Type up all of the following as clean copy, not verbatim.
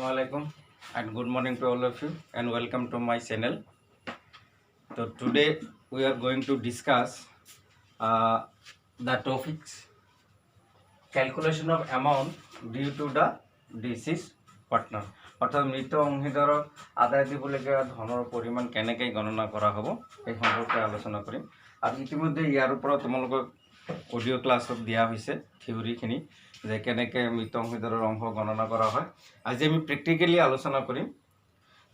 Assalamualaikum and good morning to all of you and welcome to my channel. So today we are going to discuss the topics calculation of amount due to the deceased partner. অর্থাৎ মৃত অংশীদাৰৰ আদায় দিবলগীয়া ধনৰ পৰিমাণ কেনেকৈ গণনা কৰা হ'ব এই সম্পৰ্কে আলোচনা কৰিম। আৰু ইতিমধ্যে ইয়াৰ ওপৰত তোমালোকক অডিঅ' ক্লাছত দিয়া হৈছে থিয়ৰিখিনি যে কেনেকৈ মৃত অংশীদাৰৰ অংশ গণনা কৰা হয়। আজি আমি প্ৰেক্টিকেলি আলোচনা কৰিম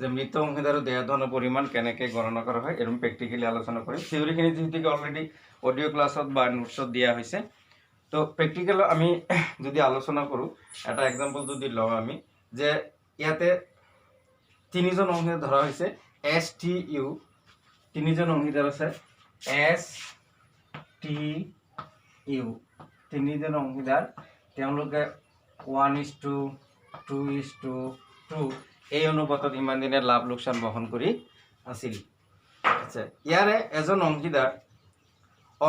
যে মৃত অংশীদাৰৰ দেয় ধনৰ পৰিমাণ কেনেকৈ গণনা কৰা হয় এৰকম প্ৰেক্টিকেলি আলোচনা কৰিম। থিয়ৰিখিনি যিহেতুকে অলৰেডি অডিঅ' ক্লাছত বা নোটছত দিয়া হৈছে, তো প্ৰেক্টিকেল আমি যদি আলোচনা কৰোঁ এটা এক্সাম্পল যদি লওঁ আমি যে ইয়াতে তিনিজন অংশীদাৰ ধৰা হৈছে এছ টি ইউ, তিনিজন অংশীদাৰ আছে এছ টি ইউ, তিনিজন অংশীদাৰ, তেওঁলোকে 1:2:2 এই অনুপাতত ইমান দিনে লাভ লোকচান বহন কৰি আছিল। আচ্ছা, ইয়াৰে এজন অংশীদাৰ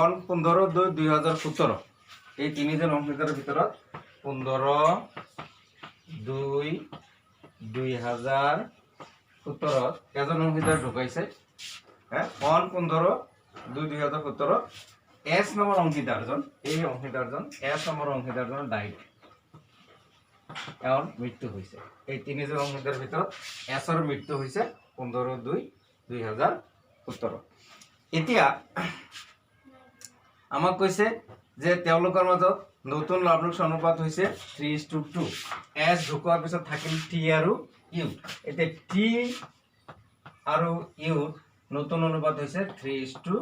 অন 15/2/2017, এই তিনিজন অংশীদাৰৰ ভিতৰত 15/2/2017 এজন অংশীদাৰ ঢুকাইছে। অন 15/2/2017 এছ নম্বৰ অংশীদাৰজন, এই অংশীদাৰজন এছ নম্বৰ অংশীদাৰজন ডাইড, এওঁৰ মৃত্যু হৈছে। এই তিনিজন অংশীদাৰৰ ভিতৰত এছৰ মৃত্যু হৈছে 15/2/2017। এতিয়া আমাক কৈছে যে তেওঁলোকৰ মাজত নতুন লাভ লোকচান অনুপাত হৈছে 3:2। এছ ঢুকোৱাৰ পিছত থাকিল টি আৰু ইউ। এতিয়া টি আৰু ইউ নতুন অনুপাত হৈছে 3:2।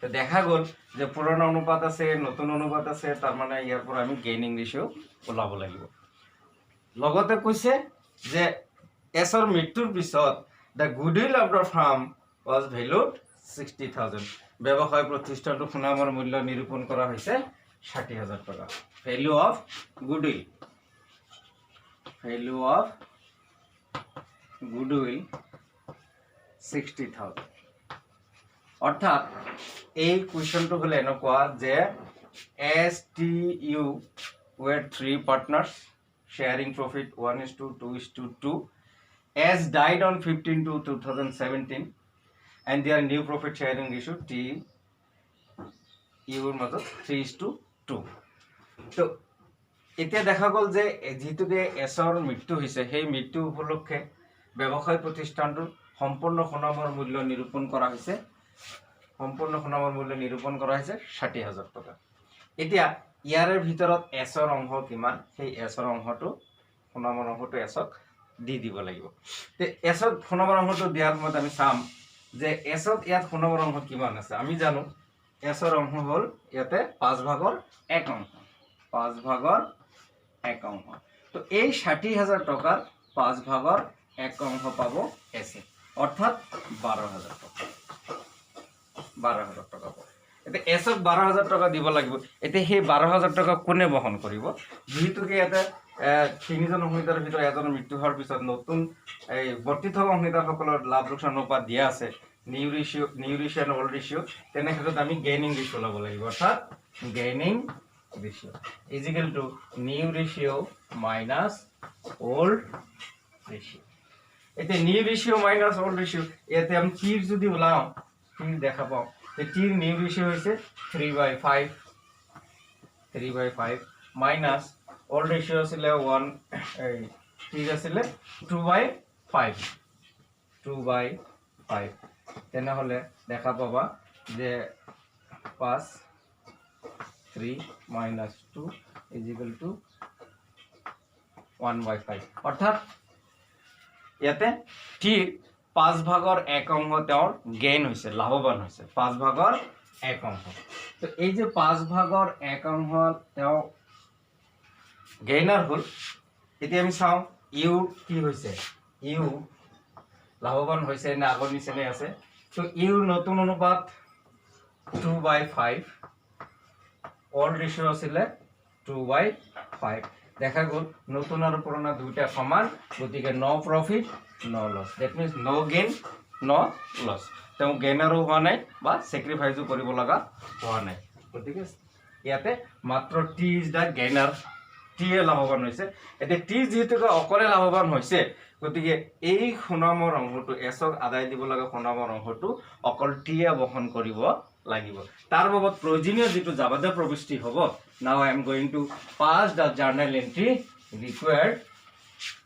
তো দেখা গ'ল যে পুৰণা অনুপাত আছে, নতুন অনুপাত আছে, তাৰমানে ইয়াৰ পৰা আমি গেইনিং ৰেচিঅ' ওলাব লাগিব। লগতে কৈছে যে এছৰ মৃত্যুৰ পিছত the goodwill of the firm was valued 60,000। ব্যৱসায় প্ৰতিষ্ঠানটো সুনামৰ মূল্য নিৰূপণ কৰা হৈছে 60,000 টকা। Value of goodwill, value of goodwill 60,000। অর্থাৎ এই কুৱেশ্যনটো হলে এনেকুৱা যে S T U were 3 partners sharing profit 1:2:2. S died on 15/2/2017 and their new profit sharing ratio T ইউৰ মাজত 3:2। তো এতিয়া দেখা গ'ল যে যেহেতুকে এছৰ মৃত্যু হৈছে, সেই মৃত্যু উপলক্ষে ব্যৱসায় প্ৰতিষ্ঠানটোৰ সম্পূৰ্ণ সুনামৰ মূল্য নিৰূপণ কৰা হৈছে, সম্পূৰ্ণ সুনামৰ মূল্য নিৰূপণ কৰা হৈছে 60,000 টকা। এতিয়া ইয়াৰে ভিতৰত এছৰ অংশ কিমান, সেই এছৰ অংশটো সুনামৰ অংশটো এছক দি দিব লাগিব। তে এছক সুনামৰ অংশটো দিয়াৰ সময়ত আমি চাম যে এছত ইয়াত সুনামৰ অংশ কিমান আছে। আমি জানো এছৰ অংশ হ'ল ইয়াতে 5/1 অংশ, 5/1 অংশ। তো এই 60,000 টকাৰ 5/1 অংশ পাব এছে, অৰ্থাৎ 12,000 টকা, 12,000 টকা পাব। এতিয়া এছক 12,000 টকা দিব লাগিব। এতিয়া সেই 12,000 টকা কোনে বহন কৰিব? যিহেতুকে ইয়াতে তিনিজন অংশীদাৰৰ ভিতৰত এজনৰ মৃত্যু হোৱাৰ পিছত নতুন এই বৰ্তি থকা অংশীদাৰসকলৰ লাভ লোকচান অনুপাত দিয়া আছে, new ratio' and old ratio'. তেনে ক্ষেত্ৰত আমি গেইনিং ৰেচিঅ' ল'ব লাগিব, অৰ্থাৎ gaining ratio' is equal to new ratio' minus old ratio'. এতিয়া new ratio' minus old ratio', ইয়াতে আমি টিৰ যদি ওলাওঁ, টিৰ দেখা পাওঁ যে টিৰ নিউ ৰেচিঅ' হৈছে 3/5 মাইনাছ অল্ড ৰেচিঅ' আছিলে 1, টিৰ আছিলে 2/5। তেনেহ'লে দেখা পাবা যে 5 3 - 2 ইজ ইকুৱেল টু 1/5। অৰ্থাৎ ইয়াতে টিৰ 5/1 অংশ তেওঁৰ গেইন হৈছে, লাভৱান হৈছে, 5/1 অংশ। তো এই যে 5/1 অংশ তেওঁ গেইনাৰ হ'ল। এতিয়া আমি চাওঁ ইউ কি হৈছে, ইউ লাভৱান হৈছে নে আগৰ নিচিনাই আছে। তো ইউৰ নতুন অনুপাত 2/5, অল্ড ৰেচিঅ' আছিলে 2/5। দেখা গ'ল নতুন আৰু পুৰণা দুইটা সমান, গতিকে no profit no loss, that means no gain no loss. তেওঁ গেইনাৰো হোৱা নাই বা ছেক্ৰিফাইজো কৰিব লগা হোৱা নাই। গতিকে ইয়াতে মাত্ৰ T is the gainer, T টিয়ে লাভৱান হৈছে এতিয়া টি যেহেতুকে অকলে লাভৱান হৈছে গতিকে এই সুনামৰ অংশটো এছক আদায় দিব লগা সুনামৰ অংশটো অকল টিয়ে বহন কৰিব লাগিব তাৰ বাবদ প্ৰয়োজনীয় যেটো যাবতীয় প্ৰবিষ্টি হ'ব now I am going to pass da journal entry required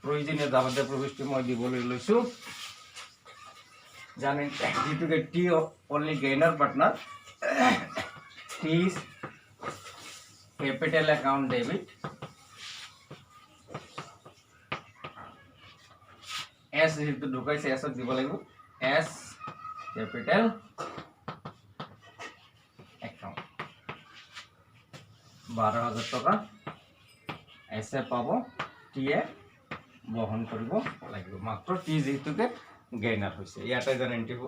প্রয়োজনীয় যাবতীয় প্রবিষ্টি মই দিবলৈ লৈছো জানেন যেটোকে T only gainer partner T is capital account debit S যেটো ঢুকাইছে S দিব লাগিব S capital account 12000 টাকা S এ পাব T এ বহন কৰিব লাগিব মাত্ৰ T যেটোকে গেইনাৰ হৈছে ইয়াতে জান এন্ট্ৰি হ'ব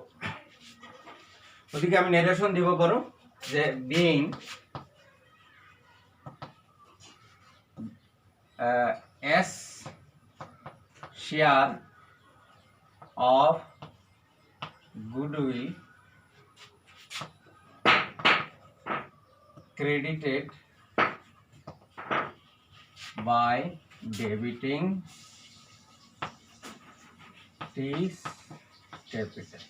গতিকে আমি নেৰেশন দিব পাৰো যে being S share of goodwill credited by debiting T's capital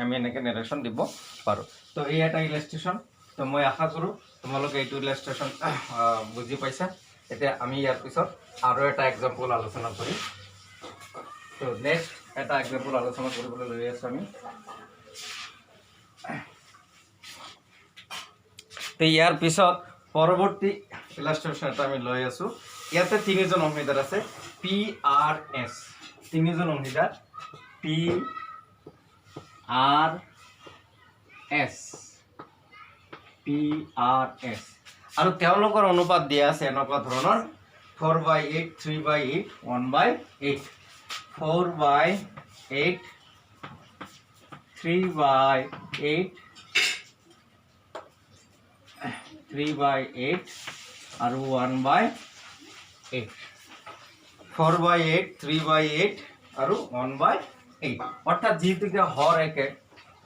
আমি এনেকে নেৰেশন দিব পাৰো তো এই এটা ইলাস্ট্ৰেশন তো মই আশা কৰো তোমালোকে এইটো ইলাস্ট্ৰেশন বুজি পাইছা এতিয়া আমি ইয়াৰ পিছত আৰু এটা এক্সাম্পল আলোচনা কৰিম তো নেক্সট এটা এক্সাম্পল আলোচনা কৰিবলৈ লৈ আছো আমি তো ইয়াৰ পিছত পৰৱৰ্তী ইলাস্ট্ৰেশন এটা আমি লৈ আছো ইয়াতে তিনিজন অংশীদাৰ আছে পি আৰ এস তিনিজন অংশীদাৰ পি আৰ এস PRS আৰু তেওঁলোকৰ অনুপাত দিয়া আছে এনেকুৱা ধৰণৰ 4/8 3/8 1/8 4/8 3/8 3/8 আৰু 1/8 4/8 3/8 আৰু 1/8 অৰ্থাৎ যেহেতুকে হৰ একে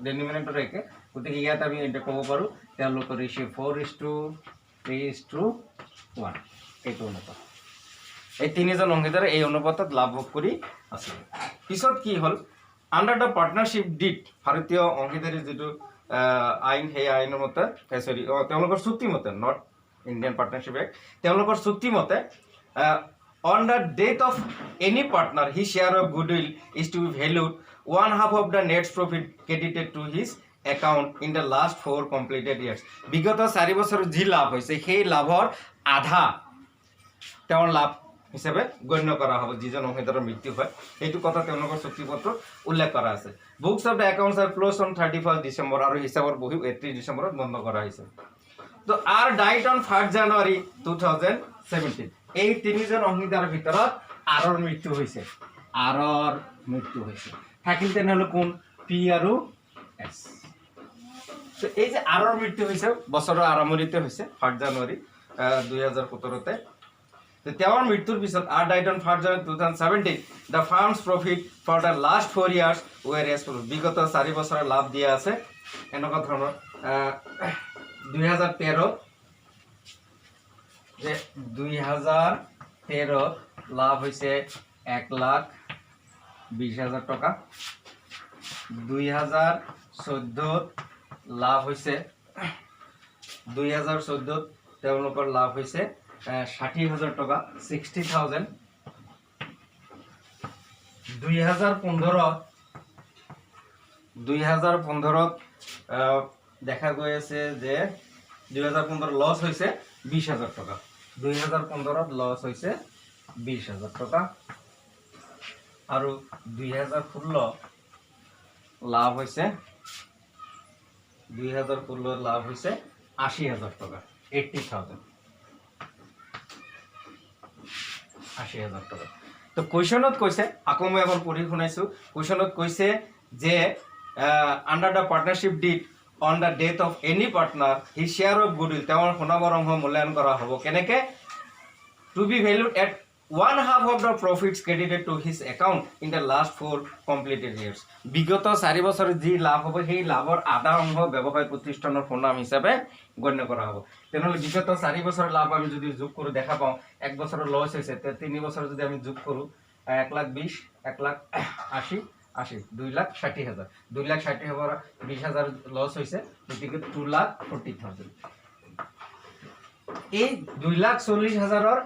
ডেনোমিনেটৰ একে গতিকে ইয়াত আমি এটা ক'ব পাৰো তেওঁলোকৰ ৰেশিও 4:3:1 এইটো অনুপাত এই তিনিজন অংশীদাৰে এই অনুপাতত লাভ ভোগ কৰি আছে পিছত কি হ'ল আন্ডাৰ দ্য পাৰ্টনাৰশ্বিপ ডিড ভাৰতীয় অংশীদাৰী যেটো আইন সেই আইনৰ মতে সৰি তেওঁলোকৰ চুক্তি মতে নট ইণ্ডিয়ান পাৰ্টনাৰশ্বিপ এক্ট তেওঁলোকৰ চুক্তি মতে on the death of any partner his share of goodwill is to be valued 1/2 of the net profit credited to his account in the last 4 completed years বিগত 4 বছৰ যি লাভ হৈছে সেই লাভৰ আধা তেওঁৰ লাভ হিচাপে গণ্য কৰা হ'ব যিজন অংশীদাৰৰ মৃত্যু হয় এইটো কথা তেওঁলোকৰ চুক্তিপত্ৰত উল্লেখ কৰা আছে books of the accounts R close on 31 December আৰু হিচাপৰ বহি 31 ডিসেম্বৰত বন্ধ কৰা হৈছে তো আৰ ডাইট অন 1 জানুৱাৰী 2017 এই তিনিজন অংশীদাৰৰ ভিতৰত আৰৰ মৃত্যু হৈছে থাকিল তেনেহলে কোন পি আৰু এস তো এই যে আৰৰ মৃত্যু হৈছে বছৰৰ আৰম্ভণিতে হৈছে 1 জানুৱাৰী 2017 তে তো তেওঁৰ মৃত্যুৰ পিছত R died on 1 January 2017 the firm's profit for the last 4 years were as follows বিগত 4 বছৰৰ লাভ দিয়া আছে এনেকুৱা ধৰণৰ 2013 যে 2013 লাভ হৈছে 1,20,000 টাকা 2014 লাভ হৈছে 2014 তেওঁলোকৰ লাভ হৈছে 60,000 টাকা 60,000 2015 দেখা গৈ আছে যে 2015 লস হৈছে 20,000 টাকা 2015 লস হৈছে 20,000 টাকা আৰু 2016 লাভ হৈছে 2016 লাভ হৈছে 80,000 টাকা 80,000 টাকা তো কোৱেশ্যনত কৈছে আকৌ মই এবাৰ পঢ়ি শুনাইছো কোৱেশ্যনত কৈছে যে under the partnership did on the death of any partner his share of goodwill তেওঁৰ সুনামৰ অংশ মূল্যায়ন কৰা হ'ব কেনেকে to be valued at 1/2 of the profits credited to his account in the last 4 completed years. বিগত 4 বছরে যি লাভ হবে সেই লাভৰ আধা অংশ ব্যৱসায় প্ৰতিষ্ঠানৰ সুনাম হিচাপে গণ্য কৰা হ'ব। তেনেহ'লে বিগত 4 বছৰৰ লাভ আমি যদি যোগ কৰোঁ দেখা পাওঁ 1 বছৰৰ লছ হৈছে, তে 3 বছৰ যদি আমি যোগ কৰোঁ 1,20,000 1,80,000 80 2,60,000 2,60,000 20,000 লছ হৈছে, গতিকে 2,40,000। এই 2,40,000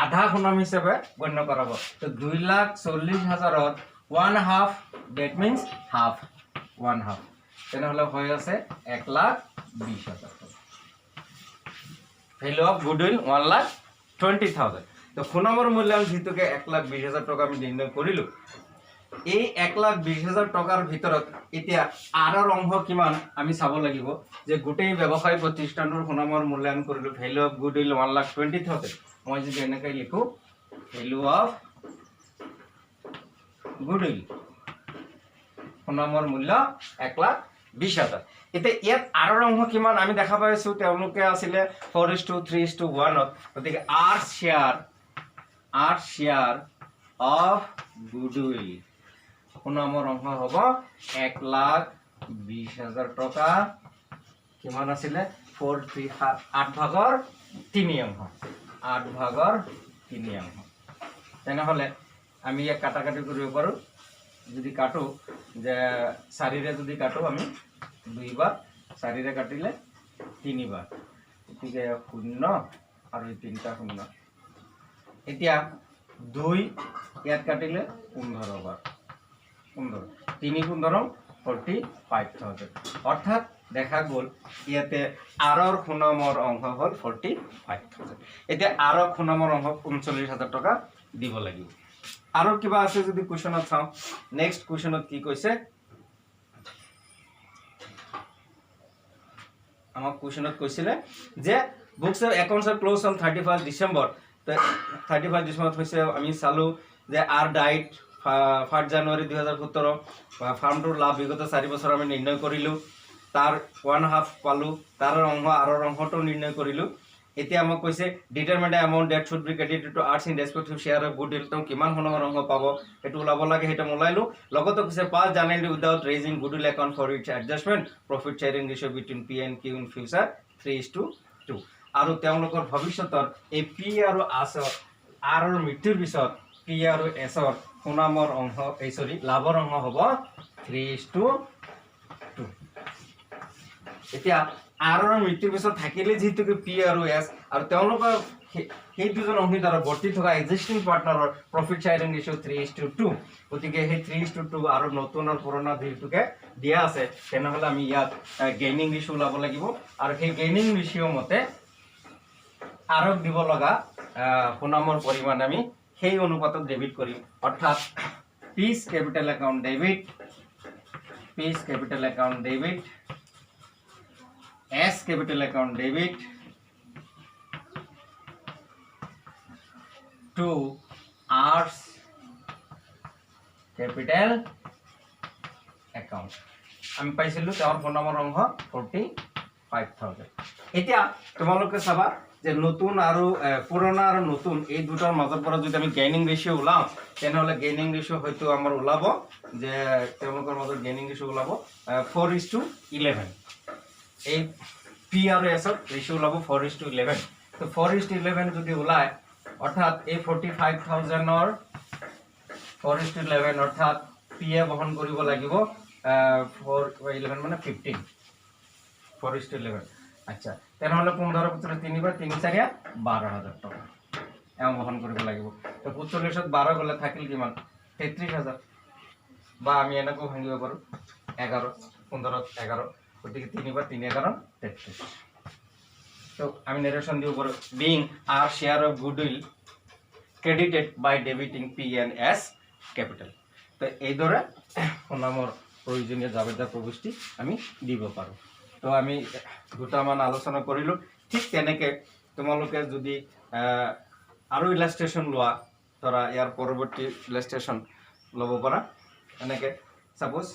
আধা সুনাম হিচাপে গণ্য কৰা হ'ব। তো 2,40,000 1/2, that means half, 1/2, তেনেহ'লে হৈ আছে 1,20,000। Value of goodwill 1,20,000। তো সুনামৰ মূল্যায়ন যিটোকে 1,20,000 টকা আমি নিৰ্ণয় কৰিলোঁ, এই 1,20,000 টকাৰ ভিতৰত এতিয়া আৰৰ অংশ কিমান আমি চাব লাগিব। যে গোটেই ব্যৱসায় প্ৰতিষ্ঠানৰ সুনামৰ মূল্যায়ন কৰিলোঁ, ভ্যালু অফ গুডউইল 1,20,000। মই যদি এনেকৈ লিখোঁ ভ্যালু অফ গুডউইল সুনামৰ মূল্য 1,20,000। এতিয়া ইয়াত আৰৰ অংশ কিমান আমি দেখা পাইছোঁ, তেওঁলোকে আছিলে 4:3:1। গতিকে আৰ শ্বেয়াৰ অফ গুডউইল সুনামৰ অংশ হ'ব 1,20,000 টকা। কিমান আছিলে 8/3 অংশ, 8/3 অংশ। তেনেহ'লে আমি ইয়াক কাটাকাটি কৰিব পাৰোঁ। যদি কাটো যে 4ৰে যদি কাটো আমি 2 বাৰ, 4ৰে কাটিলে 3 বাৰ, গতিকে 0 আৰু 3টা 0। এতিয়া 2 ইয়াত কাটিলে 15 বাৰ, 15 3 15 45,000। অৰ্থাৎ দেখা গ'ল ইয়াতে আৰৰ সুনামৰ অংশ হ'ল 45,000। এতিয়া আৰৰ সুনামৰ অংশ 39,000 টকা দিব লাগিব। আৰু কিবা আছে যদি কুৱেশ্যনত চাওঁ, নেক্সট কুৱেশ্যনত কি কৈছে, আমাক কুৱেশ্যনত কৈছিলে যে books of accounts R close on 31 December. 31 ডিচেম্বৰত হৈছে আমি চালোঁ যে আৰ ডাইট 1 জানুৱাৰী 2017। ফাৰ্মটোৰ লাভ বিগত 4 বছৰ আমি নিৰ্ণয় কৰিলোঁ, তাৰ 1/2 পালোঁ, তাৰ অংশ আৰৰ অংশটো নিৰ্ণয় কৰিলোঁ। এতিয়া আমাক কৈছে determine the amount that should be credited to arts in respective share of goodwill. তেওঁ কিমান সুনামৰ অংশ পাব সেইটো ওলাব লাগে, সেইটো ওলাইলোঁ। লগতে কৈছে pass January without raising goodwill account for its adjustment profit sharing ratio' between P and Q in future 3:2। আৰু তেওঁলোকৰ ভৱিষ্যতৰ এই পি আৰু আৰৰ মৃত্যুৰ পিছত পি আৰু এছৰ সুনামৰ অংশ লাভৰ অংশ হ'ব 3:2। এতিয়া আৰৰ মৃত্যুৰ পিছত থাকিলে যিহেতুকে পি আৰু এছ আৰু তেওঁলোকৰ সেই দুজন অংশীদাৰৰ বৰ্তি থকা এক্সিষ্টিং পাৰ্টনাৰৰ প্ৰফিট শ্বেয়াৰিং ৰেচিঅ' 3:2। গতিকে সেই 3:2 আৰু নতুন আৰু পুৰণা যিহেতুকে দিয়া আছে, তেনেহ'লে আমি ইয়াত গেইনিং ৰেচিঅ' ওলাব লাগিব। আৰু সেই গেইনিং ৰেচিঅ' মতে আৰক দিব লগা সুনামৰ পৰিমাণ আমি সেই অনুপাতত ডেবিট কৰিম। অৰ্থাৎ P's capital account debit, S capital account debit to R's capital account. আমি পাইছিলোঁ তেওঁৰ সুনামৰ অংশ 45,000। এতিয়া তোমালোকে চাবা যে নতুন আৰু পুৰণা আৰু নতুন এই দুটাৰ মাজৰ পৰা যদি আমি গেইনিং ৰেচিঅ' ওলাওঁ, তেনেহ'লে গেইনিং ৰেচিঅ' হয়তো আমাৰ ওলাব যে তেওঁলোকৰ মাজত গেইনিং ৰেচিঅ' ওলাব 4:11। এই পি আৰু এছৰ ৰেচিঅ' ওলাব 4:11। তো 4:11 যদি ওলায়, অৰ্থাৎ এই 45,000ৰ 4:11 অৰ্থাৎ পি এ বহন কৰিব লাগিব 4:11 মানে 15, 4:11। আচ্ছা, তেনেহ'লে 15 ভিতৰত 3 বাৰ 3 4 12,000 টকা এওঁ বহন কৰিব লাগিব। তো 45ত 12 গ'লে থাকিল কিমান 33,000, বা আমি এনেকৈও ভাঙিব পাৰোঁ 11, 15ত 11, গতিকে 3 বাৰ 3 11 33। তো আমি নেৰেশ্যন দিব পাৰোঁ being R share of goodwill credited by debiting P and S capital. তো এইদৰে সুনামৰ প্ৰয়োজনীয় যাৱতীয় প্ৰৱৃষ্টি আমি দিব পাৰোঁ। তো আমি দুটামান আলোচনা কৰিলোঁ। ঠিক তেনেকৈ তোমালোকে যদি আৰু ইলাষ্ট্ৰেশ্যন লোৱা, ধৰা ইয়াৰ পৰৱৰ্তী ইলাষ্ট্ৰেশ্যন ল'ব পাৰা। এনেকৈ সাপোজ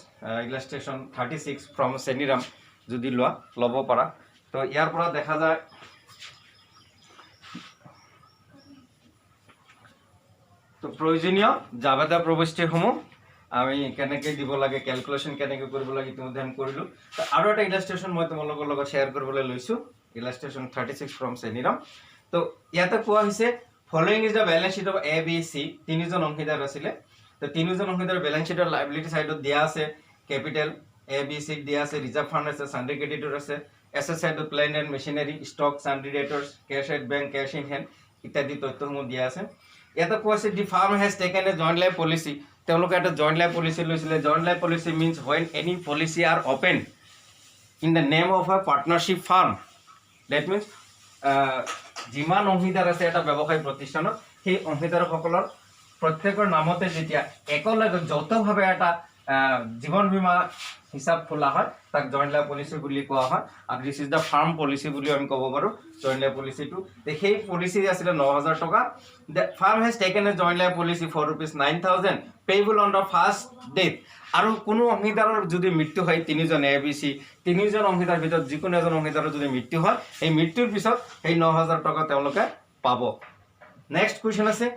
ইলাষ্ট্ৰেশ্যন 36 ফ্ৰম চেনিৰাম যদি লোৱা ল'ব পাৰা। তো ইয়াৰ পৰা দেখা যায় তো প্ৰয়োজনীয় জাবেদা প্ৰৱিষ্টিসমূহ আমি কেনেকৈ দিব লাগে, কেলকুলেশ্যন কেনেকৈ কৰিব লাগে ইতিমধ্যে আমি কৰিলোঁ। তো আৰু এটা ইলাষ্ট্ৰেশ্যন মই তোমালোকৰ লগত শ্বেয়াৰ কৰিবলৈ লৈছোঁ, ইলাষ্ট্ৰেশ্যন 36 ফ্ৰম চেনিৰাম। তো ইয়াতে কোৱা হৈছে following is the balance sheet of A B C, তিনিজন অংশীদাৰ আছিলে। তো তিনিজন অংশীদাৰ বেলেঞ্চ শ্বীটৰ লাইবিলিটি সাইডত দিয়া আছে কেপিটেল এ বি চি দিয়া আছে, ৰিজাৰ্ভ ফাণ্ড আছে, সান্ড্ৰি ক্ৰেডিটৰ আছে, এছেট সাইডত plant and machinery, stock, sundry debtors, cash at bank, cash in hand ইত্যাদি তথ্যসমূহ দিয়া আছে। ইয়াতে কোৱা আছে the firm has taken a joint life policy, তেওঁলোকে এটা জইণ্ট লাইফ পলিচি লৈছিলে। Joint life policy means when any policy are open in the name of a partnership firm, that means যিমান অংশীদাৰ আছে এটা ব্যৱসায়িক প্ৰতিষ্ঠানত সেই অংশীদাৰসকলৰ প্ৰত্যেকৰ নামতে যেতিয়া একেলগে যৌথভাৱে এটা জীৱন বীমা হিচাপ খোলা হয় তাক জইণ্ট লাইফ পলিচি বুলি কোৱা হয়। আৰু this is the farm policy বুলিও আমি ক'ব পাৰোঁ জইণ্ট লাইফ পলিচিটো। সেই পলিচি আছিলে 9,000 টকা। The firm has taken a joint life policy for ₹9,000 payable on the first date. আৰু কোনো অংশীদাৰৰ যদি মৃত্যু হয়, তিনিজন এ বি চি, তিনিজন অংশীদাৰ ভিতৰত যিকোনো এজন অংশীদাৰৰ যদি মৃত্যু হয়, সেই মৃত্যুৰ পিছত সেই 9,000 টকা তেওঁলোকে পাব। নেক্সট কুৱেশ্যন আছে,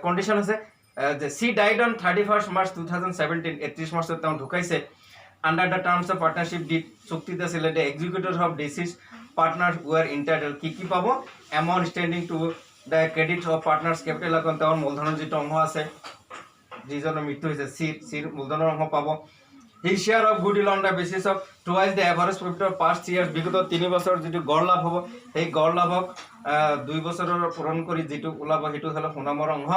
কণ্ডিশ্যন আছে যে সি ডাইড অন 31 মাৰ্চ 2017, 31 মাৰ্চত তেওঁ ঢুকাইছে। Under the terms of partnership did, চুক্তিত আছিলে দ্য এক্সিকিউটিভছ অফ ডিচিজ পাৰ্টনাৰ ৱেৰ ইণ্টাইটেল, কি পাব? Amount standing to the credit of partners capital account, তেওঁৰ মূলধনৰ যিটো অংশ আছে, যিজনৰ মৃত্যু হৈছে চিৰ মূলধনৰ অংশ পাব। His share of goodwill on the basis of twice the average profit of past years, বিগত 3 বছৰ যিটো গড় লাভ হ'ব সেই গড় লাভক 2 বছৰৰ পূৰণ কৰি যিটো ওলাব সেইটো হ'ল সুনামৰ অংশ।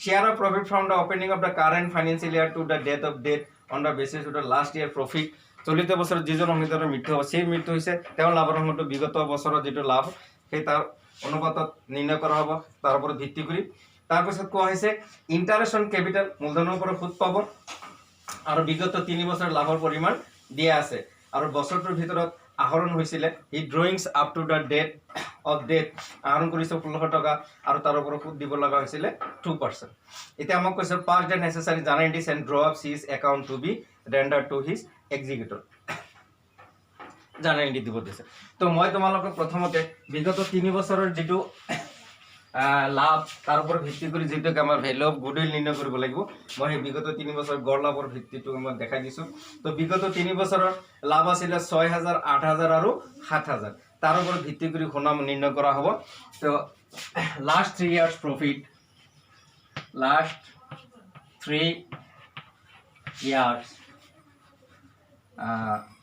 Share of profit from the opening of the current financial year to the date of date on the basis of the last year profit, চলিত বছৰত যিজন অংশীদাৰৰ মৃত্যু হ'ব সেই মৃত্যু হৈছে তেওঁৰ লাভৰ অংশটো বিগত বছৰত যিটো লাভ সেই তাৰ অনুপাতত নিৰ্ণয় কৰা হ'ব তাৰ ওপৰত ভিত্তি কৰি। তাৰপিছত কোৱা হৈছে ইণ্টাৰেষ্ট অন কেপিটেল, মূলধনৰ ওপৰত সুদ পাব আৰু বিগত 3 বছৰ লাভৰ পৰিমাণ দিয়া আছে আৰু বছৰটোৰ ভিতৰত আহৰণ হৈছিলে ই drawings up to the date of death আহৰণ কৰিছে 1600 টকা আৰু তাৰ ওপৰত সুদ দিব লগা হৈছিলে 2%। এতিয়া আমাক কৈছে pass the necessary journal entries and draw up C's account to be render to his executor, journal entry দিব দিছে। তো মই তোমালোকক প্ৰথমতে বিগত 3 বছৰৰ যিটো লাভ তাৰ ওপৰত ভিত্তি কৰি যিটোকে আমাৰ ভেলু অফ গুডউইল নিৰ্ণয় কৰিব লাগিব, মই সেই বিগত 3 বছৰ গড় লাভৰ ভিত্তিটো মই দেখাই দিছোঁ। তো বিগত 3 বছৰৰ লাভ আছিলে 6,000, 8,000 আৰু 7,000, তাৰ ওপৰত ভিত্তি কৰি সুনাম নিৰ্ণয় কৰা হ'ব। তো last 3 years profit, last 3 years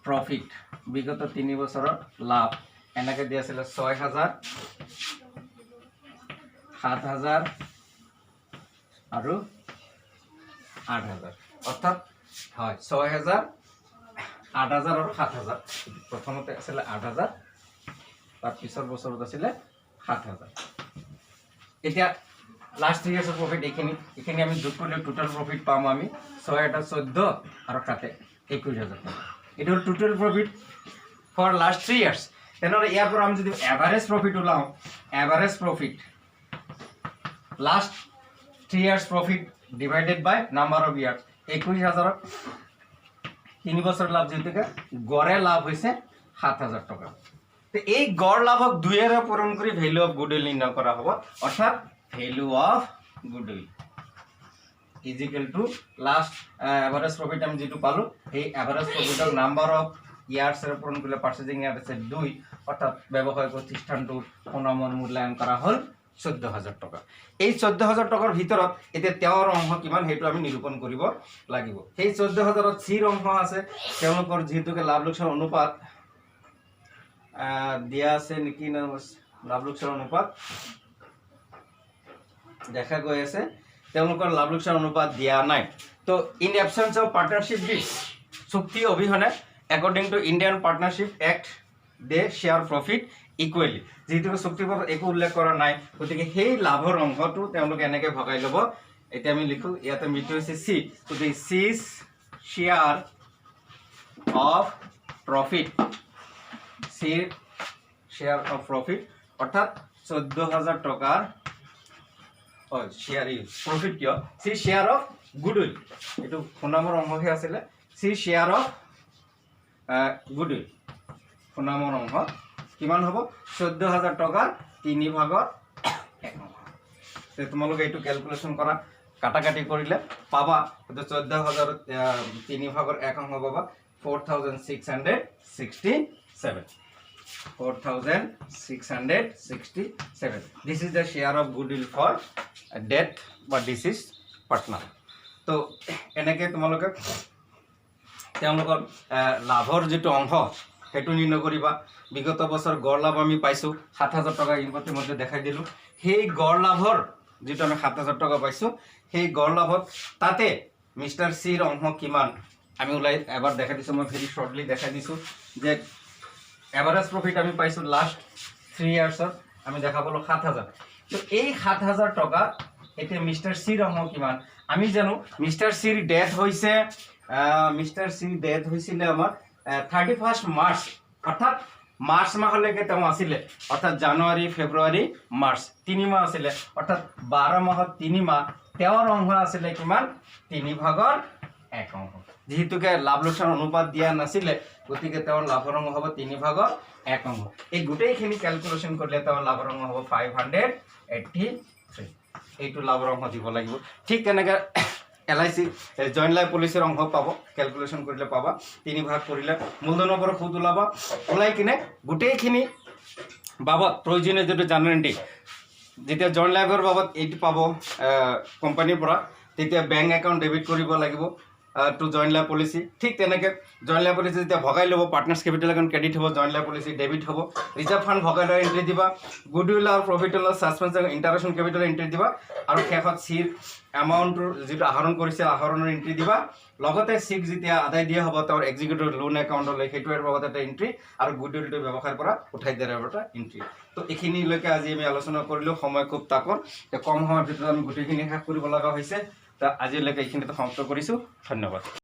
profit, বিগত 3 বছৰৰ লাভ এনেকৈ দিয়া আছিলে 6,000, 7,000 আৰু 8,000, অৰ্থাৎ হয় 6,000, 8,000 আৰু 7,000। প্ৰথমতে আছিলে 8,000, তাৰ পিছৰ বছৰত আছিলে 7,000। এতিয়া লাষ্ট 3 ইয়াৰ্ছৰ প্ৰফিট এইখিনি আমি যোগ কৰিলে টোটেল প্ৰফিট পাম আমি 6 এটা 14 আৰু 7 21,000 টকা। এইটো হ'ল total profit for last 3 years. তেনেহ'লে ইয়াৰ পৰা আমি যদি এভাৰেজ প্ৰফিট ওলাওঁ, average profit last 3 years profit divided by number of years, 21,000 3 বছৰ লাভ যিহেতুকে গড়ে লাভ হৈছে 7,000 টকা। তো এই গড় লাভক 2ৰে পূৰণ কৰি ভেলু অফ গুডউইল নিৰ্ণয় কৰা হ'ব, অৰ্থাৎ value of goodwill is equal two last average profit আমি যিটো পালোঁ সেই এভাৰেজ প্ৰফিটক নাম্বাৰ অফ ইয়াৰ্ছৰে পূৰণ কৰিলে পাৰ্চেজিং ইয়াৰ্ড আছে 2, অৰ্থাৎ ব্যৱসায়িক প্ৰতিষ্ঠানটোৰ সুনামৰ মূল্যায়ন কৰা হ'ল 14,000 টকা। এই 14,000 টকাৰ ভিতৰত এতিয়া তেওঁৰ অংশ কিমান সেইটো আমি নিৰূপণ কৰিব লাগিব। সেই 14,000ত চিৰ অংশ আছে, তেওঁলোকৰ যিহেতুকে লাভ লোকচান অনুপাত দিয়া আছে নেকি, লাভ লোকচান অনুপাত দেখা গৈ আছে, তেওঁলোকৰ লাভ লোকচান অনুপাত দিয়া নাই। তো in absence of partnership deed, চুক্তি অবিহনে according to Indian partnership act they share profit equally, যিহেতুকে চুক্তিপত্ৰত একো উল্লেখ কৰা নাই গতিকে সেই লাভৰ অংশটো তেওঁলোকে এনেকৈ ভগাই ল'ব। এতিয়া আমি লিখোঁ ইয়াতে মৃত্যু হৈছে চি, গতিকে চিজ শ্বেয়াৰ অফ প্ৰফিট, চিৰ শ্বেয়াৰ অফ প্ৰফিট অৰ্থাৎ 14,000 টকাৰ শ্বেয়াৰ প্ৰফিট কিয় চি শ্বেয়াৰ অফ গুডউইল, এইটো সুনামৰ অংশহে আছিলে, চি শ্বেয়াৰ অফ গুডউইল সুনামৰ অংশ কিমান হ'ব 14,000 টকাৰ 3/1 তোমালোকে এইটো ক্যালকুলেশন কৰা কাটাকাটি কৰিলে পাবা 14000 3 ভাগৰ 1 অংশ পাবা 4667 4667 this is the share of goodwill for death বা deceased partner তো এনেকে তোমালোকে তেওঁলোকৰ লাভৰ যেটো অংশ হেতু নিৰ্ণয় কৰিবা বিগত বছৰ গড় লাভ আমি পাইছো 7000 টকা ইনপতি মধ্যে দেখাই দিলো সেই গড় লাভৰ যেটো আমি 7000 টকা পাইছো সেই গড় লাভত তাতে মিস্টাৰ সিৰ অংশ কিমান আমি উলাই এবাৰ দেখাই দিছো মই ভেৰি শৰ্টলি দেখাই দিছো যে এভারেজ প্রফিট আমি পাইছো লাস্ট 3 ইয়ার্সত আমি দেখা পালো 7000 তো এই 7000 টাকা এতে মিস্টার সিৰ অংশ কিমান আমি জানো মিস্টাৰ সিৰ ডেথ হইছে আমার 31 মার্চ অর্থাৎ মার্চ মাহলৈকে তেওঁ আছিল অর্থাৎ জানুয়ারি ফেব্রুয়ারি মার্চ 3 মাহ আছিল অর্থাৎ 12 মাহত 3 মাহ তেওঁৰ অংশ আছিল কিমান 3 ভাগৰ 1 অংশ যেহেতুকে লাভ লোকসান অনুপাত দিয়া নাছিলে গতিকে তেওঁৰ লাভৰ অংশ হ'ব 3 ভাগৰ 1 অংশ এই গোটেইখিনি ক্যালকুলেশন কৰিলে তেওঁৰ লাভৰ অংশ হ'ব 583 এইটো লাভৰ অংশ দিব লাগিব ঠিক তেনেকৈ LIC জয়েন্ট লাইফ পলিসিৰ অংশ পাব ক্যালকুলেশন কৰিলে পাবা 3 ভাগ কৰিলে মূলধনৰ পৰা সুদ ওলাবা ওলাই কিনে গোটেইখিনি বাবদ প্ৰয়োজনীয় যেটো জানুৱাৰী যেতিয়া জয়েন্ট লাইফৰ বাবদ এইটো পাব কোম্পানীৰ পৰা তেতিয়া বেংক একাউণ্ট ডেবিট কৰিব লাগিব টু জয়েন্ট লাইফ পলিসি ঠিক তেনেকৈ জয়েন্ট লাইফ পলিসি যেতিয়া ভগাই ল'ব পাৰ্টনাৰ্স কেপিটেল একাউণ্ট ক্ৰেডিট হ'ব জয়েন্ট লাইফ পলিসি ডেবিট হ'ব ৰিজাৰ্ভ ফাণ্ড ভগাই লৈ এন্ট্ৰি দিবা গুডউইল আৰু profit loss suspension interaction capital entry দিবা আৰু শেষত সিৰ এমাউণ্টৰ যেটো আহৰণ কৰিছে আহৰণৰ এন্ট্ৰি দিবা লগতে সিক যেতিয়া আদায় দিয়া হ'ব তাৰ এক্সিকিউটিভ লোন একাউণ্টলৈ হেতুৰ বাবদ এটা এন্ট্ৰি আৰু গুডউইলটো ব্যৱসায়ৰ পৰা উঠাই দিয়াৰ এটা এন্ট্ৰি তো এইখিনিলৈকে আজি আমি আলোচনা কৰিলো সময় খুব তাকৰ কম সময়ৰ ভিতৰত আমি গোটেইখিনি শেষ কৰিব লগা হৈছে তা আজিলৈকে এইখিনিতে সমাপ্ত কৰিছো ধন্যবাদ